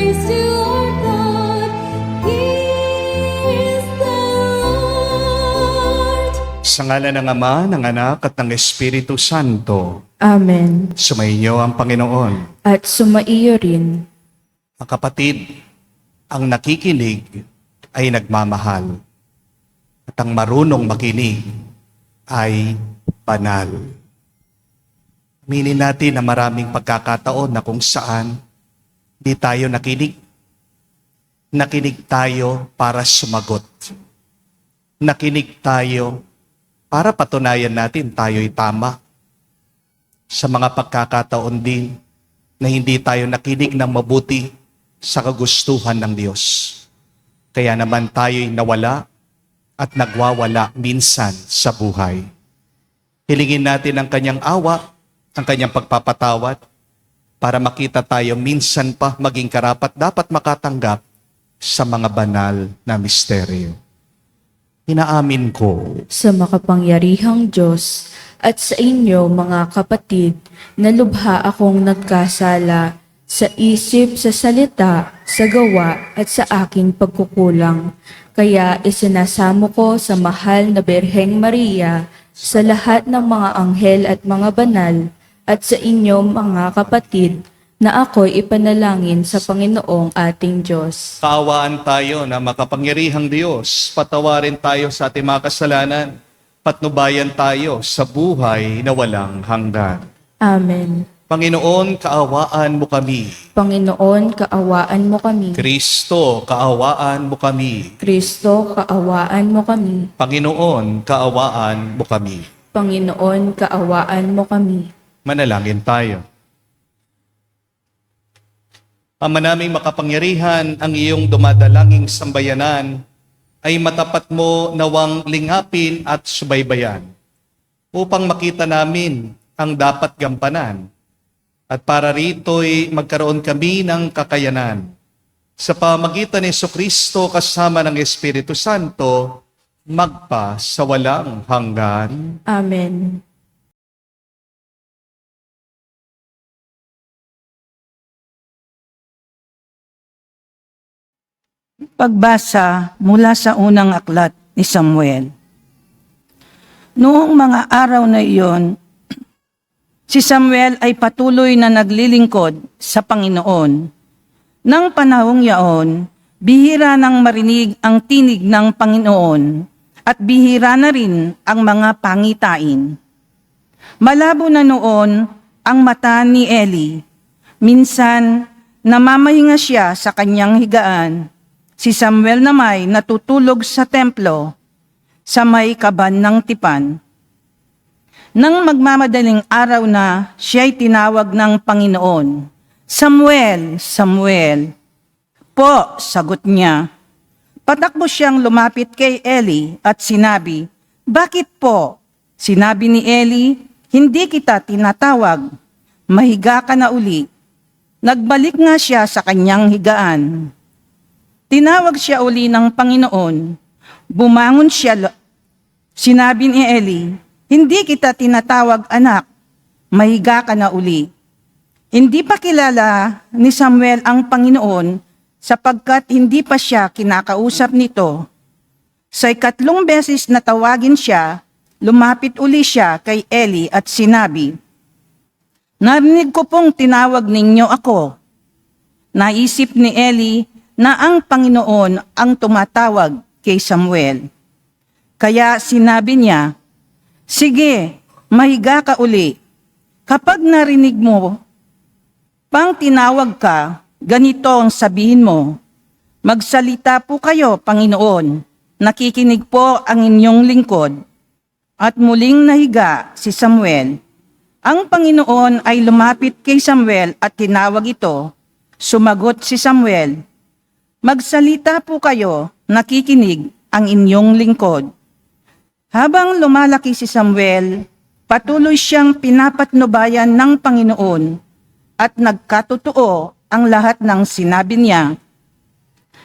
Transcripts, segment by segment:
praise to our God. He is the Lord. Sa ngalan ng Ama, ng Anak, at ng Espiritu Santo, Amen. sumainyo ang Panginoon. At sumaiyo rin. Ang kapatid, ang nakikinig ay nagmamahal. At ang marunong makinig ay banal. Aminin natin na maraming pagkakataon na kung saan di tayo nakinig. Nakinig tayo para sumagot. Nakinig tayo para patunayan natin tayo'y tama. Sa mga pagkakataon din na hindi tayo nakinig ng mabuti sa kagustuhan ng Diyos. Kaya naman tayo'y nawala at nagwawala minsan sa buhay. Hilingin natin ang kanyang awa, ang kanyang pagpapatawad, para makita tayo minsan pa maging karapat dapat makatanggap sa mga banal na misteryo. Inaamin ko Sa makapangyarihang Diyos at sa inyo mga kapatid, na lubha akong nagkasala sa isip, sa salita, sa gawa at sa aking pagkukulang. Kaya isinasamo ko sa mahal na Birheng Maria, sa lahat ng mga anghel at mga banal, at sa inyo mga kapatid, na ako'y ipanalangin sa Panginoong ating Diyos. kaawaan tayo na makapangyarihang Diyos, patawarin tayo sa ating mga kasalanan, patnubayan tayo sa buhay na walang hanggan. Amen. Panginoon, kaawaan mo kami. Panginoon, kaawaan mo kami. Kristo, kaawaan mo kami. Kristo, kaawaan mo kami. Panginoon, kaawaan mo kami. Panginoon, kaawaan mo kami. Manalangin tayo. Ama naming makapangyarihan, ang iyong dumadalanging sambayanan ay matapat mo nawang lingapin at subaybayan upang makita namin ang dapat gampanan at para rito'y magkaroon kami ng kakayanan. Sa pamagitan ni Jesucristo kasama ng Espiritu Santo, magpa sa walang hanggan. Amen. Pagbasa mula sa unang aklat ni Samuel. Noong mga araw na iyon, si Samuel ay patuloy na naglilingkod sa Panginoon. Nang panahong yaon, bihira nang marinig ang tinig ng Panginoon at bihira na rin ang mga pangitain. Malabo na noon ang mata ni Eli. Minsan, namamahinga siya sa kanyang higaan. Si Samuel namay natutulog sa templo sa may kaban ng tipan. Nang magmamadaling araw na, siya'y tinawag ng Panginoon. Samuel, Samuel. Po, sagot niya. Patakbo siyang lumapit kay Eli at sinabi, Bakit po? Sinabi ni Eli, Hindi kita tinatawag. Mahiga ka na uli. Nagbalik nga siya sa kanyang higaan. Tinawag siya uli ng Panginoon. Bumangon siya. Sinabi ni Eli, Hindi kita tinatawag anak, mahiga ka na uli. Hindi pa kilala ni Samuel ang Panginoon sapagkat hindi pa siya kinakausap nito. Sa ikatlong beses na tawagin siya, lumapit uli siya kay Eli at sinabi, Narinig ko pong tinawag ninyo ako. Naisip ni Eli na ang Panginoon ang tumatawag kay Samuel. Kaya sinabi niya, Sige, mahiga ka uli. Kapag narinig mo, pang tinawag ka, ganito ang sabihin mo, Magsalita po kayo, Panginoon, nakikinig po ang inyong lingkod. At muling nahiga si Samuel. Ang Panginoon ay lumapit kay Samuel at tinawag ito. Sumagot si Samuel, Magsalita po kayo, nakikinig ang inyong lingkod. Habang lumalaki si Samuel, patuloy siyang pinapatnubayan ng Panginoon at nagkatotoo ang lahat ng sinabi niya.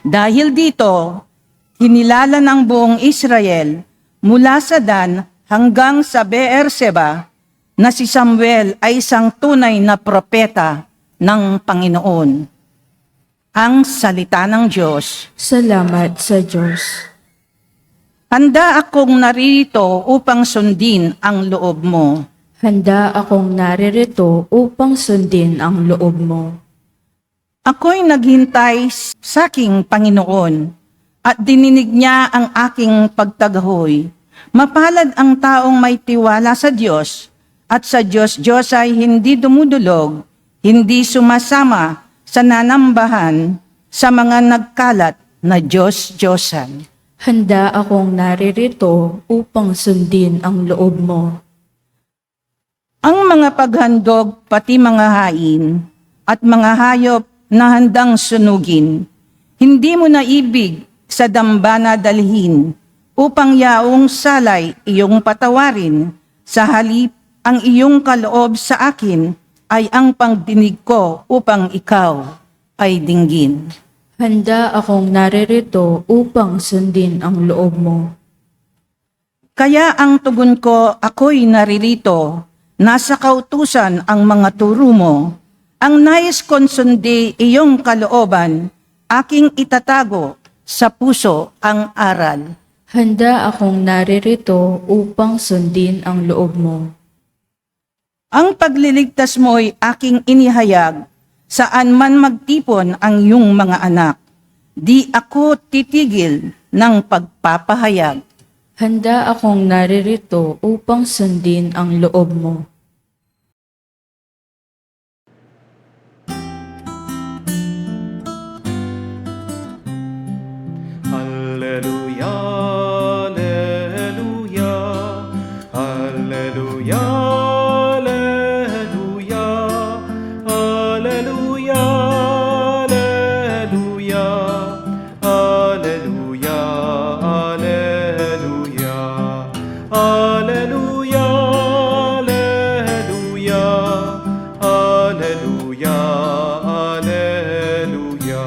Dahil dito, hinilala ng buong Israel mula sa Dan hanggang sa Beerseba na si Samuel ay isang tunay na propeta ng Panginoon. ang salita ng Diyos. Salamat sa Diyos. Handa akong narito upang sundin ang loob mo. Handa akong naririto upang sundin ang loob mo. Ako'y naghintay sa aking Panginoon at dininig niya ang aking pagtagahoy. Mapalad ang taong may tiwala sa Diyos at sa Diyos ay hindi dumudulog, hindi sumasama sa nanambahan sa mga nagkalat na Diyos-Diyosan. Handa akong naririto upang sundin ang loob mo. Ang mga paghandog pati mga hain at mga hayop na handang sunugin, hindi mo na ibig sa dambana dalhin, upang yaong salay iyong patawarin, sa halip ang iyong kaloob sa akin ay ang pangdinig ko upang ikaw ay dinggin. Handa akong naririto upang sundin ang loob mo. Kaya ang tugon ko, ako'y naririto, nasa kautusan ang mga turo mo, ang nais kong sundi iyong kalooban, aking itatago sa puso ang aral. Handa akong naririto upang sundin ang loob mo. Ang pagliligtas mo'y aking inihayag, saan man magtipon ang iyong mga anak. Di ako titigil ng pagpapahayag. Handa akong naririto upang sundin ang loob mo. Alleluia, alleluia, alleluia, alleluia, alleluia, alleluia, alleluia, alleluia, alleluia, alleluia, alleluia, alleluia.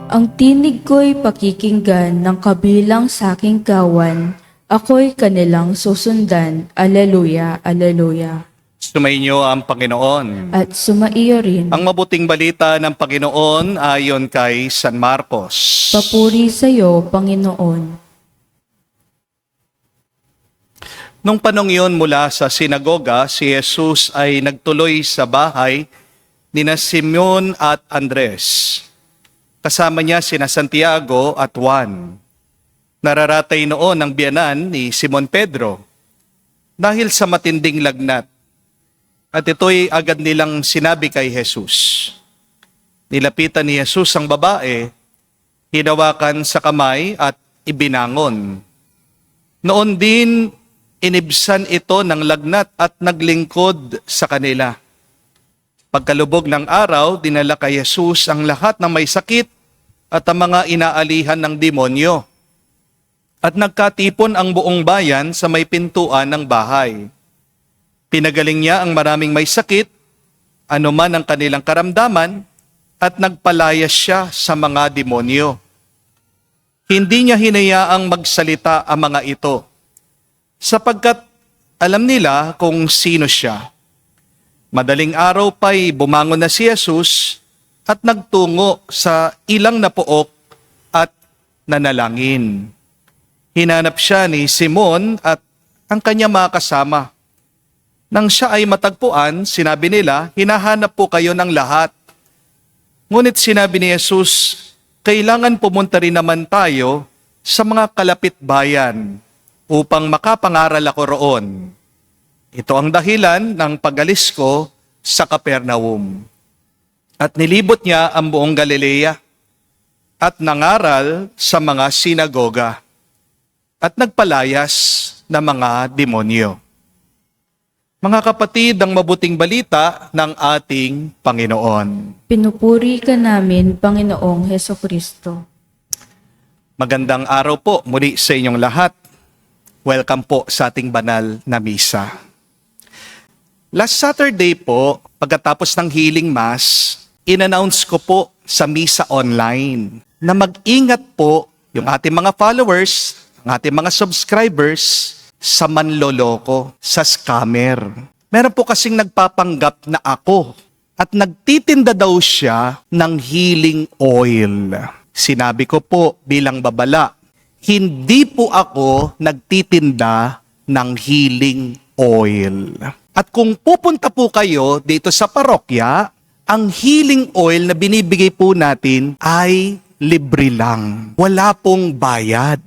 Ang tinig ko'y pakikinggan ng kabilang sa aking kawan. Ako'y kanilang susundan. Aleluya, aleluya. Sumainyo ang Panginoon. At sumaiyo rin. Ang mabuting balita ng Panginoon ayon kay San Marcos. Papuri sa iyo, Panginoon. Nung panong yun mula sa sinagoga, si Jesus ay nagtuloy sa bahay nina Simeon at Andres. Kasama niya sina Santiago at Juan. Nararatay noon ang biyanan ni Simon Pedro dahil sa matinding lagnat. At ito'y agad nilang sinabi kay Jesus. Nilapitan ni Jesus ang babae, hinawakan sa kamay at ibinangon. Noon din inibsan ito ng lagnat at naglingkod sa kanila. Pagkalubog ng araw, dinala kay Jesus ang lahat ng may sakit at ang mga inaalihan ng demonyo. At nagkatipon ang buong bayan sa may pintuan ng bahay. Pinagaling niya ang maraming may sakit, anuman ang kanilang karamdaman, at nagpalayas siya sa mga demonyo. Hindi niya hinayaang magsalita ang mga ito, sapagkat alam nila kung sino siya. Madaling araw pa'y bumangon na si Jesus at nagtungo sa ilang na pook at nanalangin. Hinanap siya ni Simon at ang kanyang mga kasama. Nang siya ay matagpuan, sinabi nila, hinahanap po kayo ng lahat. Ngunit sinabi ni Jesus, kailangan pumunta rin naman tayo sa mga kalapit bayan upang makapangaral ako roon. Ito ang dahilan ng pag-alis ko sa Capernaum. At nilibot niya ang buong Galilea at nangaral sa mga sinagoga at nagpalayas ng mga demonyo. Mga kapatid, ang mabuting balita ng ating Panginoon. Pinupuri ka namin, Panginoong Hesukristo. Magandang araw po muli sa inyong lahat. Welcome po sa ating banal na misa. Last Saturday po, pagkatapos ng healing mass, in-announce ko po sa misa online na mag-ingat po yung ating mga followers, ang ating mga subscribers sa manloloko, sa scammer. Meron po kasing nagpapanggap na ako at nagtitinda daw siya ng healing oil. Sinabi ko po bilang babala, hindi po ako nagtitinda ng healing oil. At kung pupunta po kayo dito sa parokya, ang healing oil na binibigay po natin ay libre lang. Wala pong bayad.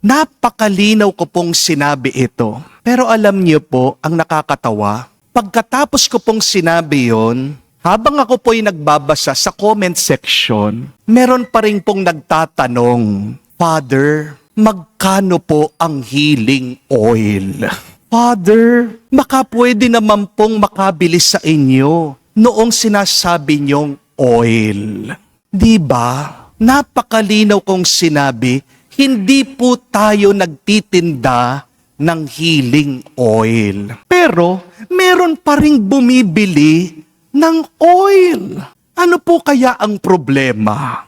Napakalinaw ko pong sinabi ito. Pero alam niyo po, ang nakakatawa, pagkatapos ko pong sinabi yon, habang ako po'y nagbabasa sa comment section, meron pa rin pong nagtatanong, Father, magkano po ang healing oil? Father, baka pwede naman pong makabili sa inyo noong sinasabi niyong oil. Di ba? Napakalinaw kong sinabi, hindi po tayo nagtitinda ng healing oil. Pero, meron pa ring bumibili ng oil. Ano po kaya ang problema?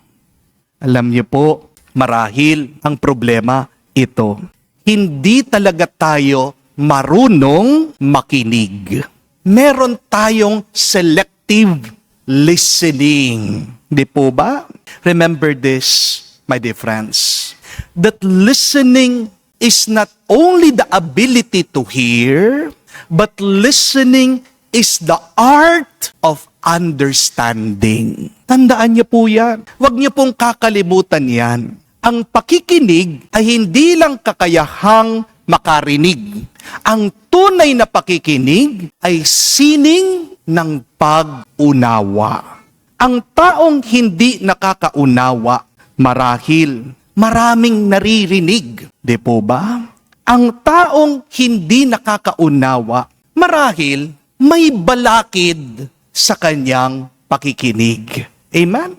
Alam niyo po, marahil ang problema ito. Hindi talaga tayo marunong makinig. Meron tayong selective listening. Di po ba? Remember this, my dear friends, that listening is not only the ability to hear, but listening is the art of understanding. Tandaan niyo po yan. Huwag niyo pong kakalimutan yan. Ang pakikinig ay hindi lang kakayahang makarinig. Ang tunay na pakikinig ay sining ng pag-unawa. Ang taong hindi nakakaunawa, marahil maraming naririnig. Di po ba? Ang taong hindi nakakaunawa, marahil may balakid sa kanyang pakikinig. Amen?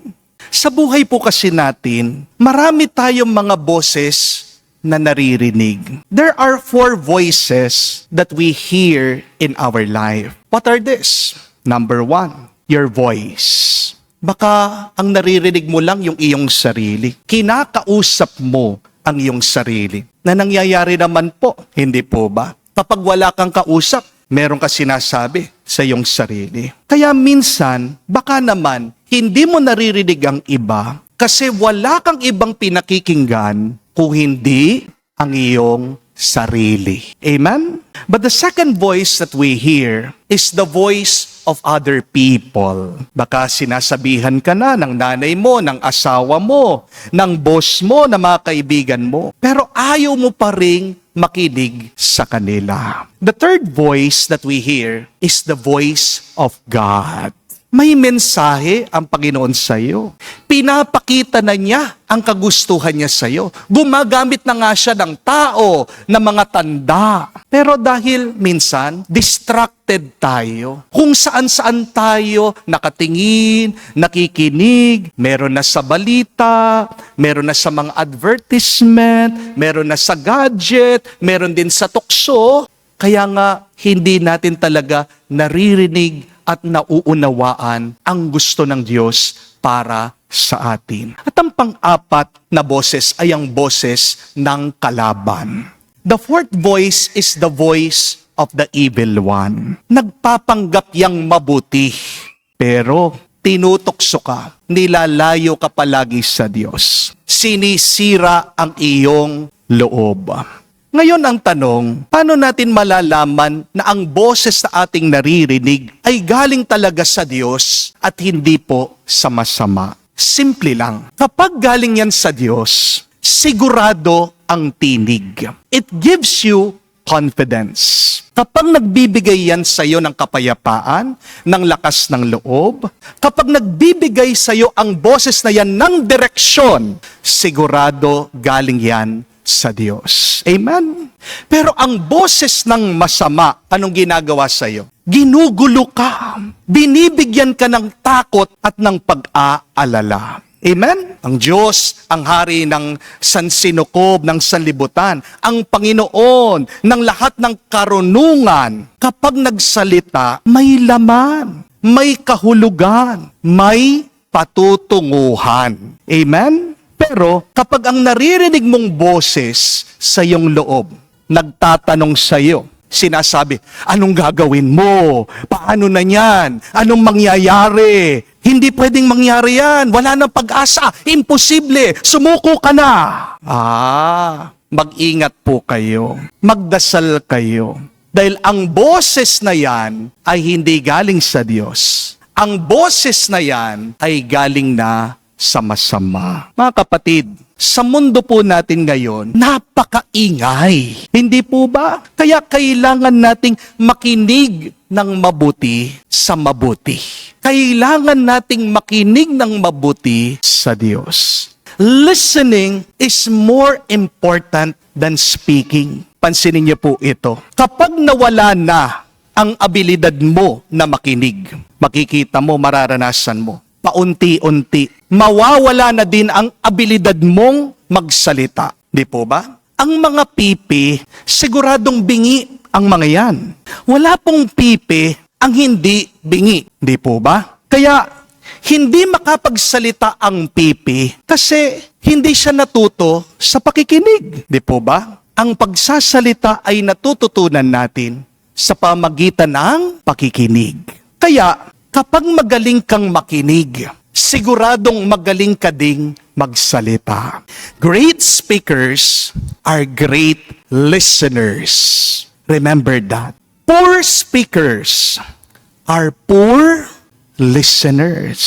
Sa buhay po kasi natin, marami tayong mga boses na naririnig. There are 4 voices that we hear in our life. What are these? Number 1, your voice. Baka ang naririnig mo lang yung iyong sarili. Kinakausap mo ang iyong sarili. Na nangyayari naman po, hindi po ba? Kapag wala kang kausap, meron ka sinasabi sa iyong sarili. Kaya minsan, baka naman, hindi mo naririnig ang iba kasi wala kang ibang pinakikinggan kung hindi ang iyong sarili. Amen? But the second voice that we hear is the voice of other people. Baka sinasabihan ka na ng nanay mo, ng asawa mo, ng boss mo, ng mga kaibigan mo. Pero ayaw mo pa ring makinig sa kanila. The third voice that we hear is the voice of God. May mensahe ang Panginoon sa iyo. Pinapakita na niya ang kagustuhan niya sa iyo. Gumagamit na nga siya ng tao, ng mga tanda. Pero dahil minsan, distracted tayo. Kung saan-saan tayo nakatingin, nakikinig, meron na sa balita, meron na sa mga advertisement, meron na sa gadget, meron din sa tukso. Kaya nga, hindi natin talaga naririnig at nauunawaan ang gusto ng Diyos para sa atin. At ang pang-apat na boses ay ang boses ng kalaban. The fourth voice is the voice of the evil one. Nagpapanggap yang mabuti, pero tinutokso ka, nilalayo ka palagi sa Diyos. Sinisira ang iyong loob. Ngayon ang tanong, paano natin malalaman na ang boses na ating naririnig ay galing talaga sa Diyos at hindi po sa masama? Simple lang. Kapag galing yan sa Diyos, sigurado ang tinig. It gives you confidence. Kapag nagbibigay yan sa iyo ng kapayapaan, ng lakas ng loob, kapag nagbibigay sa iyo ang boses na yan ng direksyon, sigurado galing yan sa Diyos. Amen? Pero ang boses ng masama, anong ginagawa sa iyo? Ginugulo ka. Binibigyan ka ng takot at ng pag-aalala. Amen? Ang Diyos, ang hari ng sansinukob, ng sanlibutan, ang Panginoon ng lahat ng karunungan, kapag nagsalita, may laman, may kahulugan, may patutunguhan. Amen? Pero kapag ang naririnig mong boses sa iyong loob, nagtatanong sa iyo, sinasabi, anong gagawin mo? Paano na yan? Anong mangyayari? Hindi pwedeng mangyari yan. Wala nang pag-asa. Imposible. Sumuko ka na. Mag-ingat po kayo. Magdasal kayo. Dahil ang boses na yan ay hindi galing sa Diyos. Ang boses na yan ay galing na sa masama. Mga kapatid, sa mundo po natin ngayon, napakaingay. Hindi po ba? Kaya kailangan nating makinig ng mabuti sa mabuti. Kailangan nating makinig ng mabuti sa Diyos. Listening is more important than speaking. Pansinin niyo po ito. Kapag nawala na ang abilidad mo na makinig, makikita mo, mararanasan mo, paunti-unti, mawawala na din ang abilidad mong magsalita. Di po ba? Ang mga pipi, siguradong bingi ang mga yan. Wala pong pipi ang hindi bingi. Di po ba? Kaya, hindi makapagsalita ang pipi kasi hindi siya natuto sa pakikinig. Di po ba? Ang pagsasalita ay natututunan natin sa pamagitan ng pakikinig. Kaya, kapag magaling kang makinig, siguradong magaling ka ding magsalita. Great speakers are great listeners. Remember that. Poor speakers are poor listeners.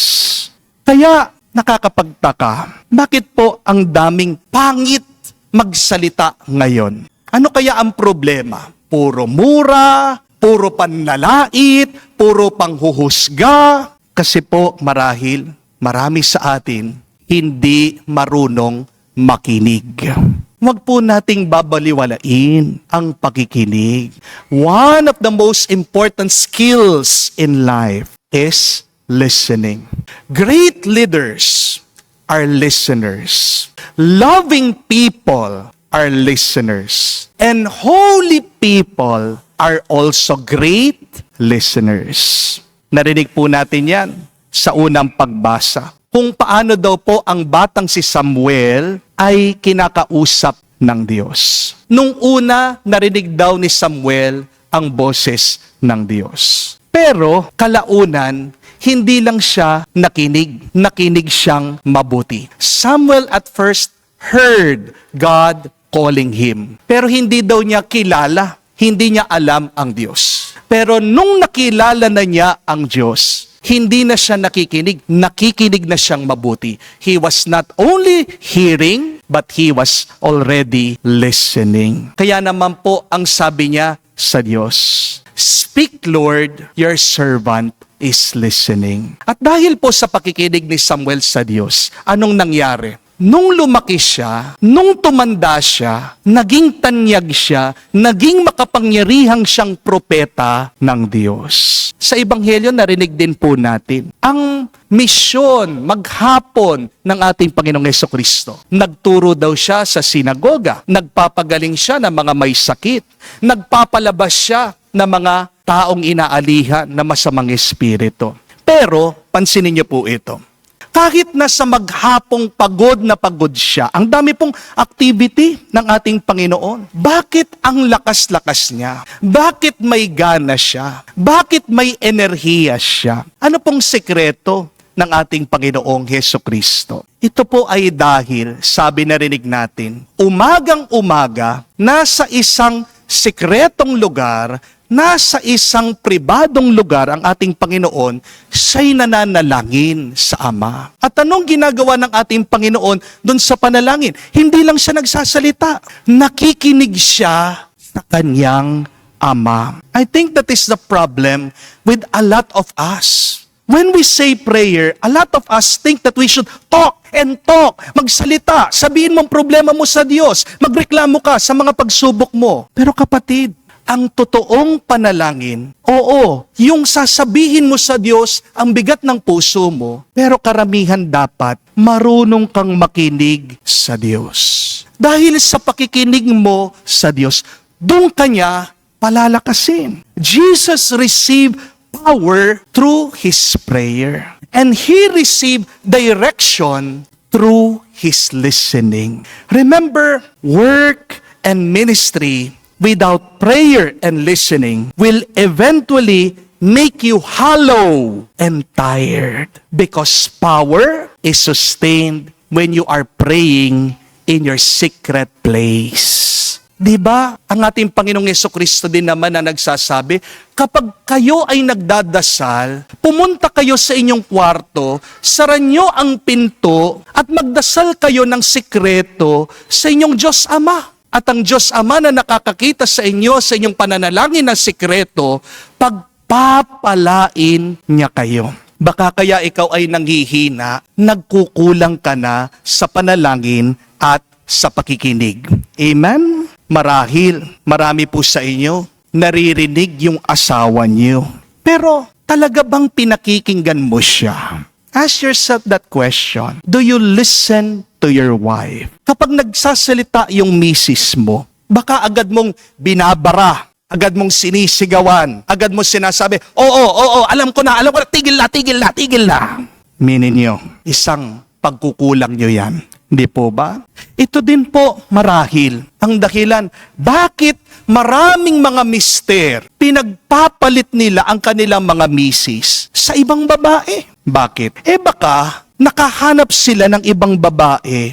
Kaya nakakapagtaka, bakit po ang daming pangit magsalita ngayon? Ano kaya ang problema? Puro mura, puro panlalait, puro panghuhusga. Kasi po marahil, marami sa atin hindi marunong makinig. Huwag po nating babaliwalain ang pakikinig. One of the most important skills in life is listening. Great leaders are listeners. Loving people are listeners. And holy people are also great listeners. Narinig po natin yan sa unang pagbasa. Kung paano daw po ang batang si Samuel ay kinakausap ng Diyos. Nung una, narinig daw ni Samuel ang boses ng Diyos. Pero kalaunan, hindi lang siya nakinig. Nakinig siyang mabuti. Samuel at first heard God calling him. Pero hindi daw niya kilala. Hindi niya alam ang Diyos. Pero nung nakilala na niya ang Diyos, hindi na siya nakikinig. Nakikinig na siyang mabuti. He was not only hearing, but he was already listening. Kaya naman po ang sabi niya sa Diyos, "Speak, Lord, your servant is listening." At dahil po sa pakikinig ni Samuel sa Diyos, anong nangyari? Nung lumaki siya, nung tumanda siya, naging tanyag siya, naging makapangyarihang siyang propeta ng Diyos. Sa Ebanghelyo, narinig din po natin ang misyon maghapon ng ating Panginoong Hesukristo. Nagturo daw siya sa sinagoga, nagpapagaling siya ng mga may sakit, nagpapalabas siya ng mga taong inaalihan na masamang espiritu. Pero, pansinin niyo po ito. Kahit nasa maghapong pagod na pagod siya, ang dami pong activity ng ating Panginoon. Bakit ang lakas-lakas niya? Bakit may gana siya? Bakit may enerhiya siya? Ano pong sekreto ng ating Panginoong Hesukristo? Ito po ay dahil, sabi narinig natin, umagang-umaga, nasa isang sekretong lugar, nasa isang pribadong lugar ang ating Panginoon, siya'y nananalangin sa Ama. At anong ginagawa ng ating Panginoon doon sa panalangin? Hindi lang siya nagsasalita. Nakikinig siya sa kanyang Ama. I think that is the problem with a lot of us. When we say prayer, a lot of us think that we should talk and talk, magsalita, sabihin mong problema mo sa Diyos, magreklamo ka sa mga pagsubok mo. Pero kapatid, ang totoong panalangin, oo, yung sasabihin mo sa Diyos ang bigat ng puso mo, pero karamihan dapat marunong kang makinig sa Diyos. Dahil sa pakikinig mo sa Diyos, doon kanya palalakasin. Jesus received power through His prayer. And He received direction through His listening. Remember, work and ministry without prayer and listening will eventually make you hollow and tired, because power is sustained when you are praying in your secret place. Di ba? Ang ating Panginoong Yesukristo din naman na nagsasabi, kapag kayo ay nagdadasal, pumunta kayo sa inyong kwarto, sara nyo ang pinto, at magdasal kayo ng sikreto sa inyong Diyos Ama. At ang Diyos Ama na nakakakita sa inyo, sa inyong pananalangin ng sikreto, pagpapalain niya kayo. Baka kaya ikaw ay nanghihina, nagkukulang ka na sa panalangin at sa pakikinig. Amen? Marahil, marami po sa inyo, naririnig yung asawa niyo. Pero talaga bang pinakikinggan mo siya? Ask yourself that question. Do you listen to your wife? Kapag nagsasalita yung misis mo, baka agad mong binabara, agad mong sinisigawan, agad mong sinasabi, oo, alam ko na, tigil na. Meaning nyo, isang pagkukulang nyo yan. Hindi po ba? Ito din po marahil ang dahilan bakit maraming mga mister pinagpapalit nila ang kanilang mga misis sa ibang babae. Bakit? Baka nakahanap sila ng ibang babae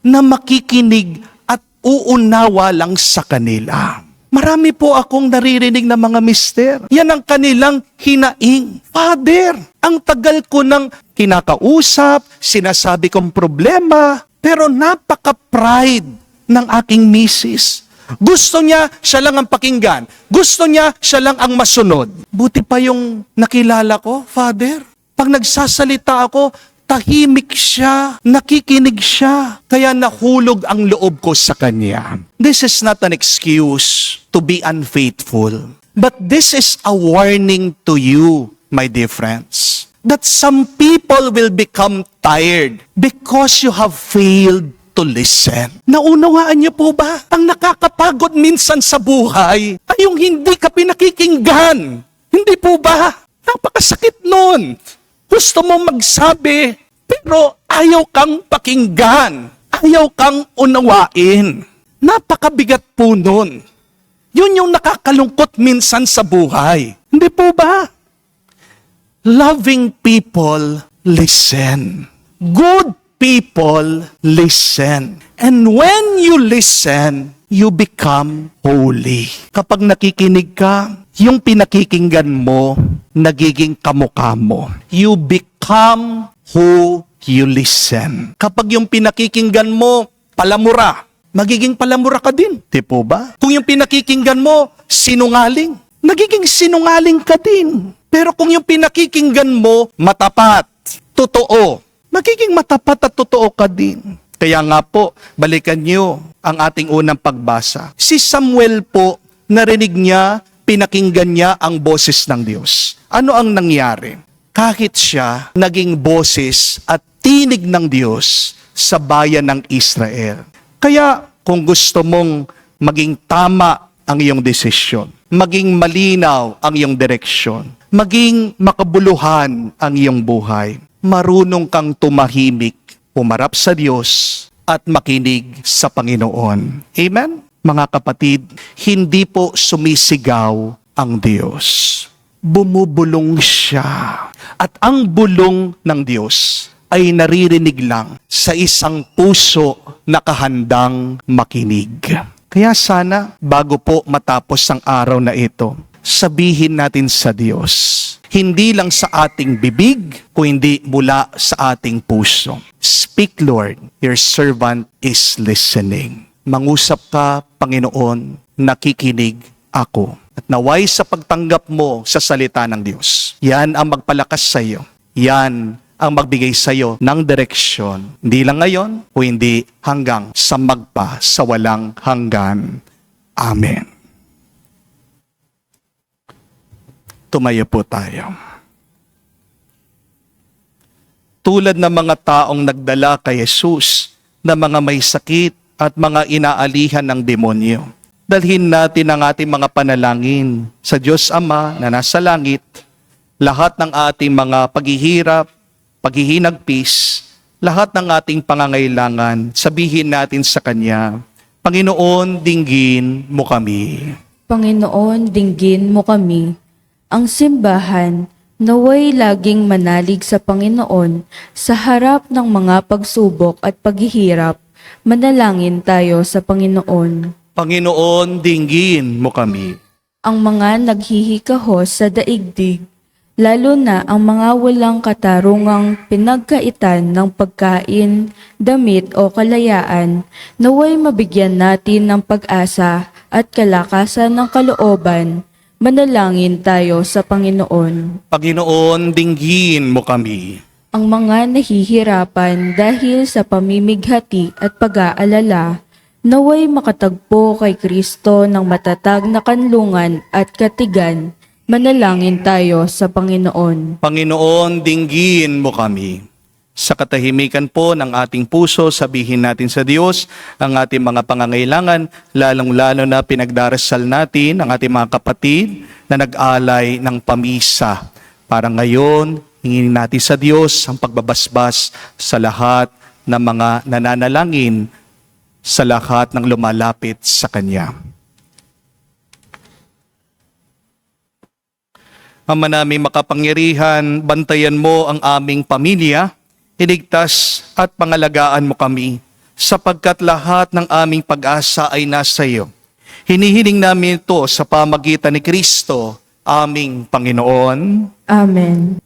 na makikinig at uunawa lang sa kanila. Marami po akong naririnig na mga mister. Yan ang kanilang hinaing. Father, ang tagal ko nang kinakausap, sinasabi kong problema, pero napaka-pride ng aking misis. Gusto niya, siya lang ang pakinggan. Gusto niya, siya lang ang masunod. Buti pa yung nakilala ko, Father. Pag nagsasalita ako, tahimik siya, nakikinig siya, kaya nahulog ang loob ko sa kanya. This is not an excuse to be unfaithful, but this is a warning to you, my dear friends, that some people will become tired because you have failed to listen. Naunawaan niyo po ba? Ang nakakapagod minsan sa buhay ay yung hindi ka pinakikinggan. Hindi po ba? Napakasakit nun. Gusto mo magsabi, pero ayaw kang pakinggan. Ayaw kang unawain. Napakabigat po nun. Yun yung nakakalungkot minsan sa buhay. Hindi po ba? Loving people, listen. Good people, listen. And when you listen, you become holy. Kapag nakikinig ka, yung pinakikinggan mo, nagiging kamukha mo. You become who you listen. Kapag yung pinakikinggan mo, palamura, magiging palamura ka din. Di po ba? Kung yung pinakikinggan mo, sinungaling, nagiging sinungaling ka din. Pero kung yung pinakikinggan mo, matapat, totoo, magiging matapat at totoo ka din. Kaya nga po, balikan niyo ang ating unang pagbasa. Si Samuel po, narinig niya, pinakinggan niya ang boses ng Diyos. Ano ang nangyari? Kahit siya naging boses at tinig ng Diyos sa bayan ng Israel. Kaya kung gusto mong maging tama ang iyong desisyon, maging malinaw ang iyong direksyon, maging makabuluhan ang iyong buhay, marunong kang tumahimik, umarap sa Diyos at makinig sa Panginoon. Amen? Mga kapatid, hindi po sumisigaw ang Diyos. Bumubulong siya. At ang bulong ng Diyos ay naririnig lang sa isang puso na kahandang makinig. Kaya sana, bago po matapos ang araw na ito, sabihin natin sa Diyos, hindi lang sa ating bibig, kundi mula sa ating puso. Speak, Lord, your servant is listening. Mangusap ka, Panginoon, nakikinig ako. At naway sa pagtanggap mo sa salita ng Diyos, yan ang magpalakas sa iyo. Yan ang magbigay sa iyo ng direksyon. Hindi lang ngayon, o hindi hanggang sa magpa sa walang hanggan. Amen. Tumayo po tayo. Tulad ng mga taong nagdala kay Jesus na mga may sakit at mga inaalihan ng demonyo, dalhin natin ang ating mga panalangin sa Diyos Ama na nasa langit, lahat ng ating mga paghihirap, paghihinagpis, lahat ng ating pangangailangan, sabihin natin sa Kanya, Panginoon, dinggin mo kami. Panginoon, dinggin mo kami. Ang simbahan, naway laging manalig sa Panginoon sa harap ng mga pagsubok at paghihirap. Manalangin tayo sa Panginoon. Panginoon, dinggin mo kami. Ang mga naghihikahos sa daigdig, lalo na ang mga walang katarungang pinagkaitan ng pagkain, damit o kalayaan, naway mabigyan natin ng pag-asa at kalakasan ng kalooban. Manalangin tayo sa Panginoon. Panginoon, dinggin mo kami. Ang mga nahihirapan dahil sa pamimighati at pag-aalala, naway makatagpo kay Kristo ng matatag na kanlungan at katigan. Manalangin tayo sa Panginoon. Panginoon, dinggin mo kami. Sa katahimikan po ng ating puso, sabihin natin sa Diyos ang ating mga pangangailangan, lalong-lalo na pinagdarasal natin ang ating mga kapatid na nag-alay ng pamisa. Para ngayon, hingin natin sa Diyos ang pagbabasbas sa lahat ng mga nananalangin, sa lahat ng lumalapit sa Kanya. Ama naming makapangyarihan, bantayan mo ang aming pamilya, iligtas at pangalagaan mo kami, sapagkat lahat ng aming pag-asa ay nasa iyo. Hinihiling namin ito sa pamagitan ni Kristo, aming Panginoon. Amen.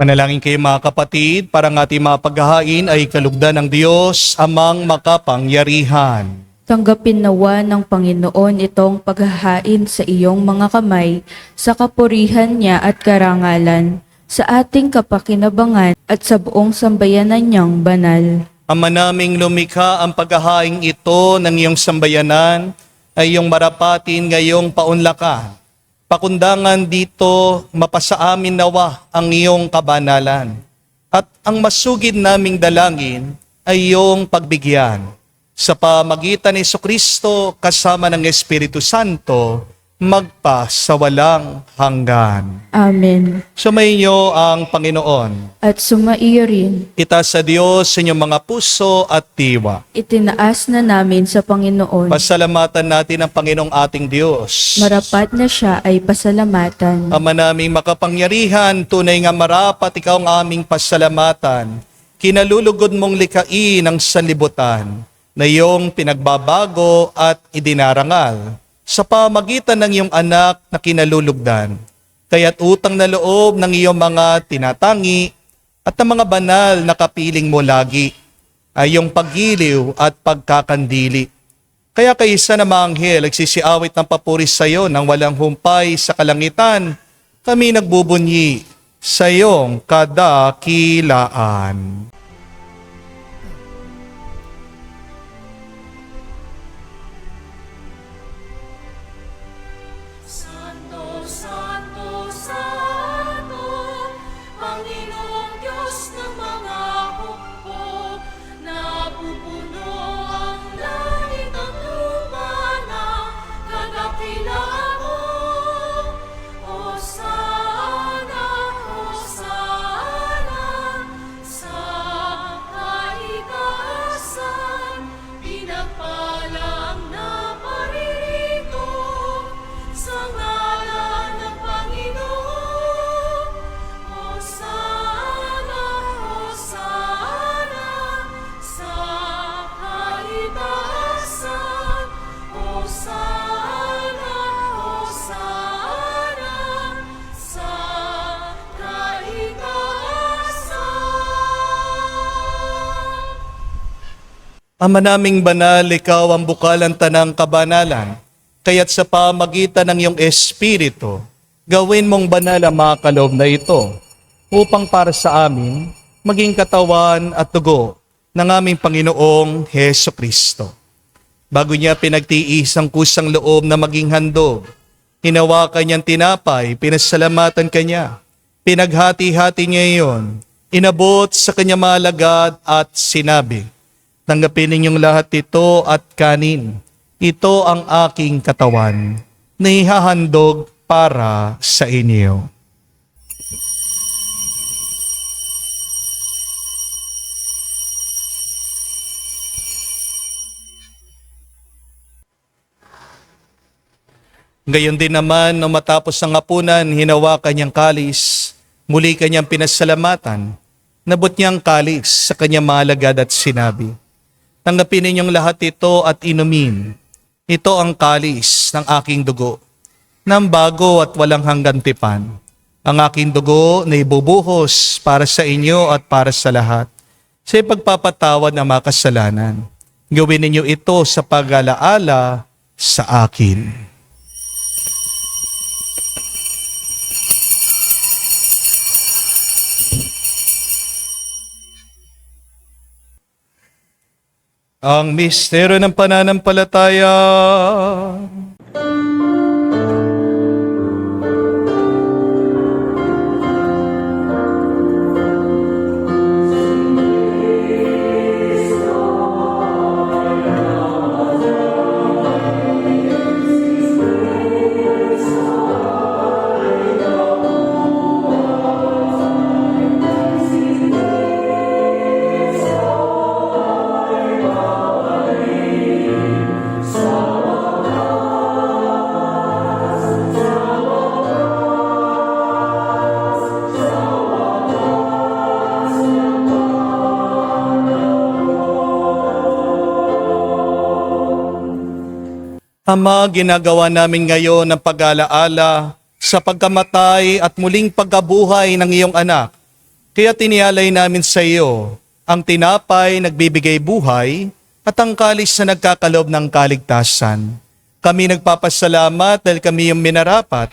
Manalangin kayo mga kapatid, para ang ating mga paghahain ay kalugdan ng Diyos, amang makapangyarihan. Tanggapin nawa ng Panginoon itong paghahain sa iyong mga kamay, sa kapurihan niya at karangalan, sa ating kapakinabangan at sa buong sambayanan niyang banal. Ama naming lumikha, ang paghahain ito ng iyong sambayanan ay iyong marapatin ngayong paunlakan. Pakundangan dito, mapasa amin nawa ang iyong kabanalan. At ang masugid naming dalangin ay iyong pagbigyan. Sa pamagitan ni Jesucristo kasama ng Espiritu Santo, magpa sa walang hanggan. Amen. Sumainyo ang Panginoon. At sumaiyo rin, Itaas sa Diyos sa inyong mga puso at diwa. itinaas na namin sa Panginoon. Pasalamatan natin ang Panginoong ating Diyos. Marapat na siya ay pasalamatan. Ama naming makapangyarihan, tunay nga marapat ikaw ang aming pasalamatan. Kinalulugod mong likain ang sanlibutan na iyong pinagbabago at idinarangal sa pamagitan ng iyong anak na kinalulugdan. Kaya't utang na loob ng iyong mga tinatangi At ang mga banal na kapiling mo lagi ay yung paggiliw at pagkakandili. Kaya kaisa na mga anghel nagsisiawit ng papuri sa iyo nang walang humpay sa kalangitan, kami nagbubunyi sa iyong kadakilaan. Santo, Santo, Santo, Panginoong Diyos ng mga hukbo, napupuno ang langit at lupa ng kadakilaan mo. Hosana, Hosana, sa kaitaasan, pinagpala ang naparirito sa ngalan ng Panginoon. Hosana, Hosana, sa kaitaasan. Hosana, Hosana, sa kaitaasan. Ama naming banal, ikaw ang bukalan tanang kabanalan, kaya't sa pamagitan ng iyong Espiritu, gawin mong banal ang mga kaloob na ito, upang para sa amin, maging katawan at dugo ng aming Panginoong Heso Kristo. Bago niya pinagtiis ang kusang loob na maging handog, hinawakan niyang tinapay, pinasalamatan kanya, pinaghati-hati niya iyon, inabot sa kanyang mga alagad at sinabi, "Tanggapin ninyong lahat ito at kanin. Ito ang aking katawan na ihahandog para sa inyo." Gayon din naman, nung matapos ang hapunan, hinawakan niyang kalis, muli kanyang pinasalamatan, nabot niyang kalis sa kanyang mga alagad at sinabi, "Tanggapin ninyong lahat ito at inumin. Ito ang kalis ng aking dugo, ng bago at walang hanggang tipan. Ang aking dugo na ibubuhos para sa inyo at para sa lahat, sa ipagpapatawad ng mga kasalanan. Gawin ninyo ito sa pag-alaala sa akin." Ang misteryo ng pananampalataya. Ama, ginagawa namin ngayon ang pag-alaala sa pagkamatay at muling pagkabuhay ng iyong anak. Kaya tinialay namin sa iyo ang tinapay nagbibigay buhay at ang kalis na nagkakaloob ng kaligtasan. Kami nagpapasalamat dahil kami yung minarapat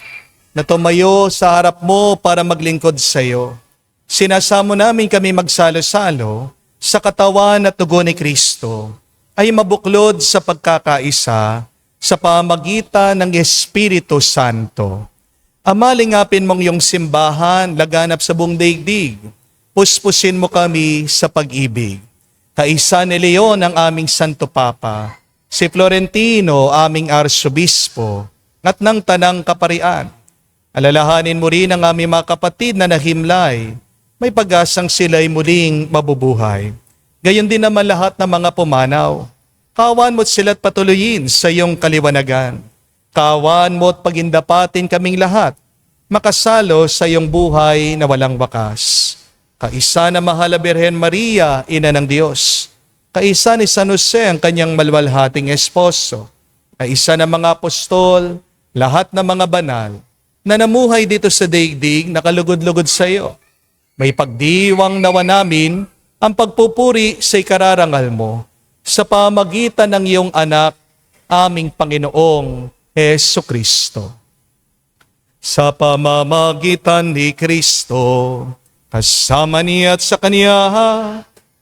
na tumayo sa harap mo para maglingkod sa iyo. Sinasamo namin kami magsalo-salo sa katawan at dugo ni Kristo ay mabuklod sa pagkakaisa sa pamagitan ng Espiritu Santo. Ama, lingapin mong iyong simbahan, laganap sa buong daigdig. Puspusin mo kami sa pag-ibig. Kaisa ni Leon ang aming Santo Papa, si Florentino aming Arsobispo, at ng Tanang Kaparian. Alalahanin mo rin ang aming mga kapatid na nahimlay, may pag-asang sila'y muling mabubuhay. Gayon din naman lahat ng mga pumanaw. Kawan mo't sila't patuloyin sa iyong kaliwanagan. Kawan mo't pagindapatin kaming lahat, makasalo sa iyong buhay na walang wakas. Kaisa na mahal na Birhen Maria, Ina ng Diyos. Kaisa ni San Jose ang kanyang malwalhating esposo. Kaisa ng mga apostol, lahat ng mga banal, na namuhay dito sa daigdig, nakalugod-lugod sa iyo. May pagdiwang nawa namin ang pagpupuri sa ikararangal mo sa pamagitan ng iyong anak, aming Panginoong Hesukristo. Sa pamamagitan ni Kristo, kasama niya at sa Kanya,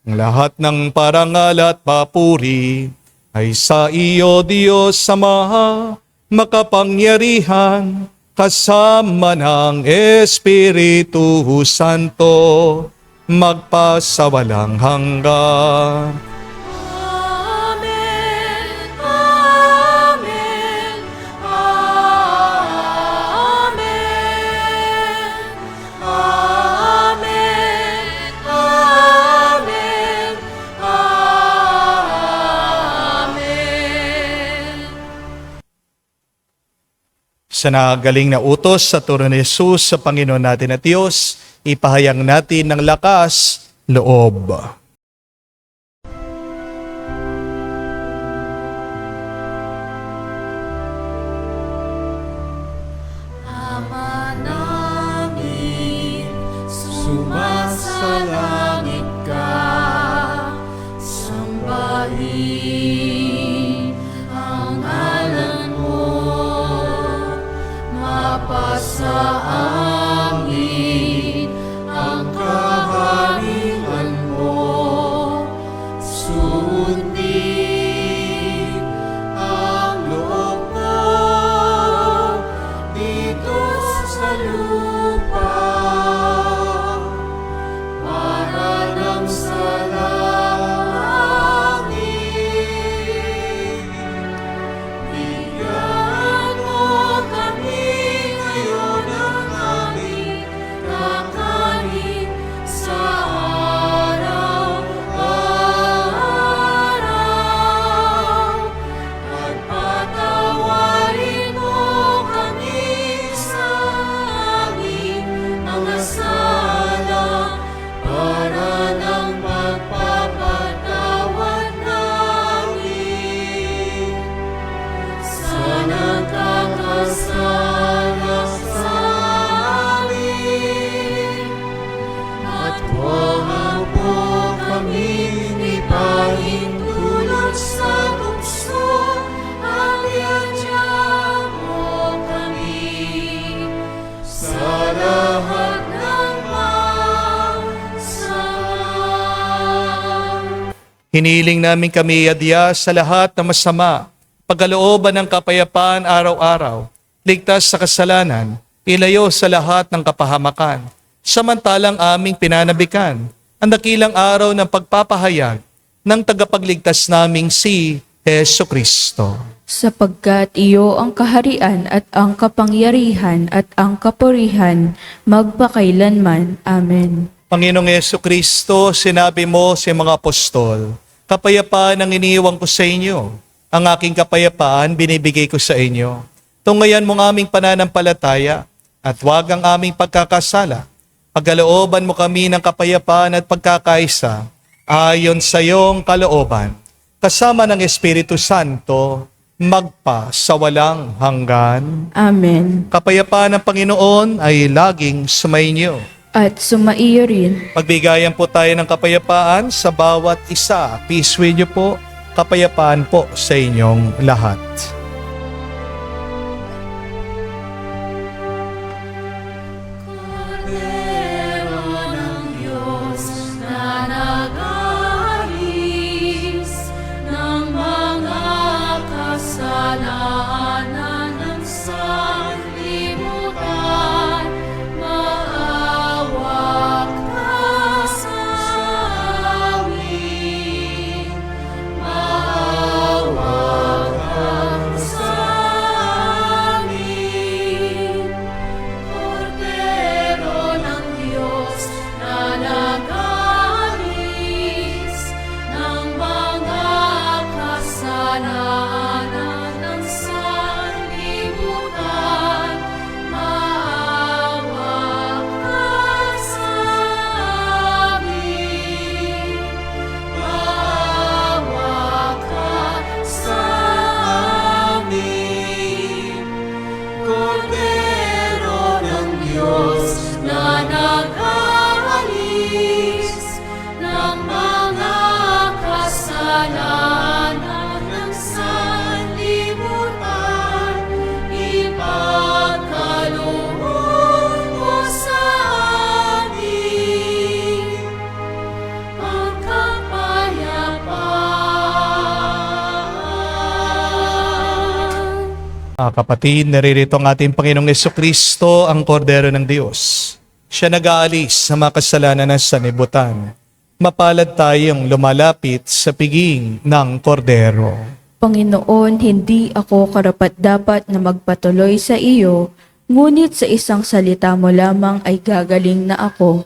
ang lahat ng parangal at papuri ay sa iyo, Diyos Ama, makapangyarihan, kasama ng Espiritu Santo, magpasawalang hanggan. Amen. Amen. Amen. Amen. Amen. Amen. Sa nagaling na utos sa turo ni Jesus sa Panginoon natin at Diyos, ipahayag natin ng lakas, loob. Ama namin, sumasalangit ka, sambahin ang ngalan mo, mapasa amin ang kaharian mo, sundin ang loob mo dito sa lupa para nang sa langit. Bigyan mo kami ngayon ng aming kakanin sa araw-araw. At patawarin mo kami sa aming mga sala para ng pagpapatawad namin sa nagkakasala sa amin. At huwag mo kami ipahintulot sa tukso, at iadya mo kami sa lahat ng masama. Hiniling namin kami adya sa lahat ng masama, pagkalooban ng kapayapaan araw-araw, ligtas sa kasalanan, ilayo sa lahat ng kapahamakan, samantalang aming pinanabikan ang dakilang araw ng pagpapahayag ng tagapagligtas naming si Hesukristo. Sapagkat iyo ang kaharian at ang kapangyarihan at ang kapurihan magpakailanman. Amen. Panginoong Hesukristo, sinabi mo sa mga apostol, kapayapaan ang iniiwan ko sa inyo. Ang aking kapayapaan binibigay ko sa inyo. Tungayan mo ang aming pananampalataya at huwag ang aming pagkakasala. Pagkalooban mo kami ng kapayapaan at pagkakaisa ayon sa iyong kalooban. Kasama ng Espiritu Santo, magpa sa walang hanggan. Amen. Kapayapaan ng Panginoon ay laging sumainyo. At sumaiyo rin. Magbigayan po tayo ng kapayapaan sa bawat isa. Peace with you po. Kapayapaan po sa inyong lahat. Kordero ng Diyos na nag-aalis ng mga kasalanan ng sanlibutan, maawa ka sa amin, maawa ka Kapatid, naririto ang ating Panginoong Jesucristo, ang kordero ng Diyos. Siya nag-aalis sa mga kasalanan ng sanlibutan. Mapalad tayong lumalapit sa piging ng kordero. Panginoon, hindi ako karapat-dapat na magpatuloy sa iyo, ngunit sa isang salita mo lamang ay gagaling na ako.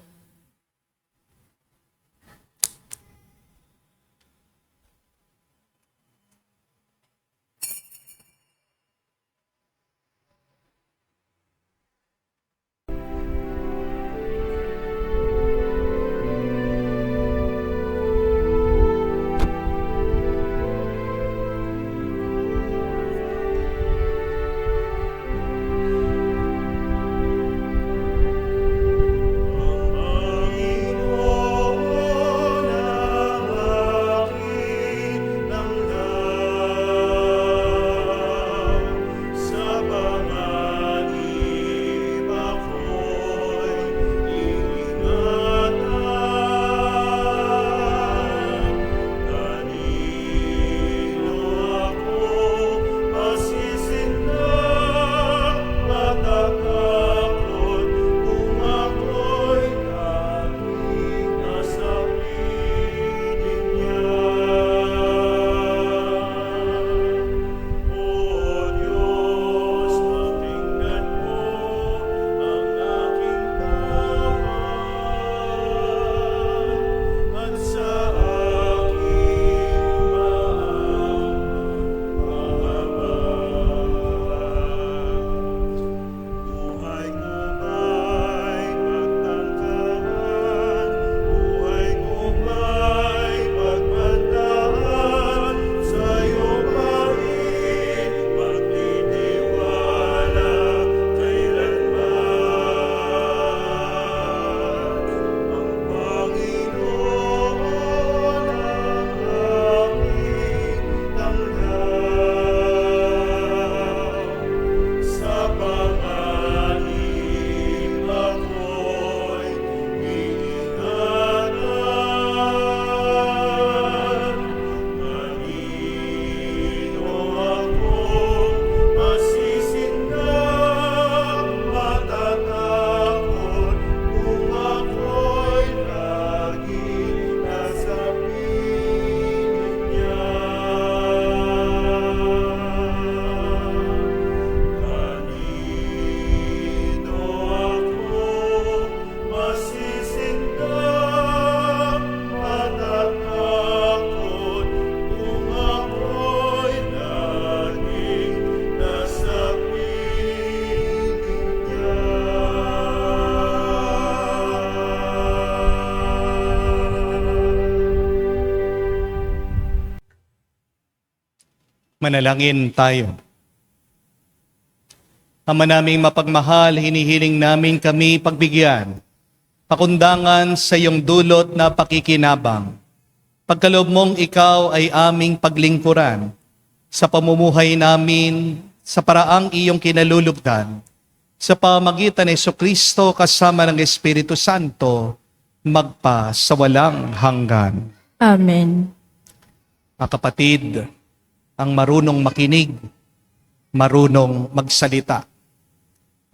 Manalangin tayo. Ama naming mapagmahal, hinihiling namin kami pagbigyan, pakundangan sa iyong dulot na pakikinabang. Pagkaloob mong ikaw ay aming paglingkuran sa pamumuhay namin sa paraang iyong kinalulugdan, sa pamagitan ni Jesucristo kasama ng Espiritu Santo, magpa sa walang hanggan. Amen. Mga kapatid, ang marunong makinig, marunong magsalita.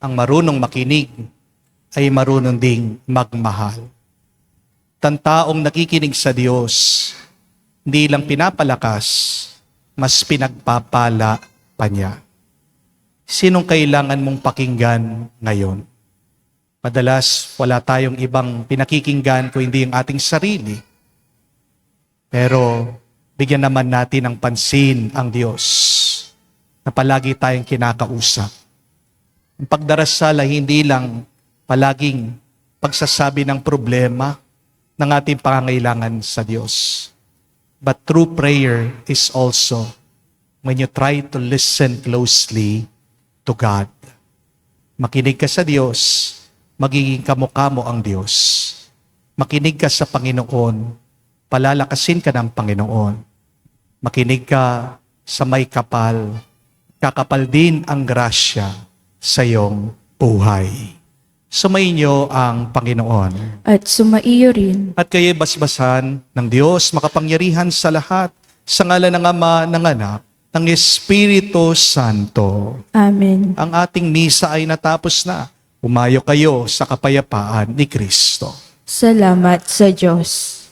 Ang marunong makinig ay marunong ding magmahal. Ang taong nakikinig sa Diyos, hindi lang pinapalakas, mas pinagpapala pa niya. Sinong kailangan mong pakinggan ngayon? Madalas wala tayong ibang pinakikinggan kung hindi ang ating sarili. Pero bigyan naman natin ng pansin ang Diyos na palagi tayong kinakausap. Ang pagdarasal ay hindi lang palaging pagsasabi ng problema ng ating pangangailangan sa Diyos. But true prayer is also when you try to listen closely to God. Makinig ka sa Diyos, magiging kamukha mo ang Diyos. Makinig ka sa Panginoon, palalakasin ka ng Panginoon. Makinig ka sa may kapal, kakapal din ang grasya sa iyong buhay. Sumainyo ang Panginoon. At sumaiyo rin. At kayo'y basbasan ng Diyos makapangyarihan sa lahat, sa ngalan ng Ama, ng Anak, ng Espiritu Santo. Amen. Ang ating misa ay natapos na. Umayo kayo sa kapayapaan ni Kristo. Salamat sa Diyos.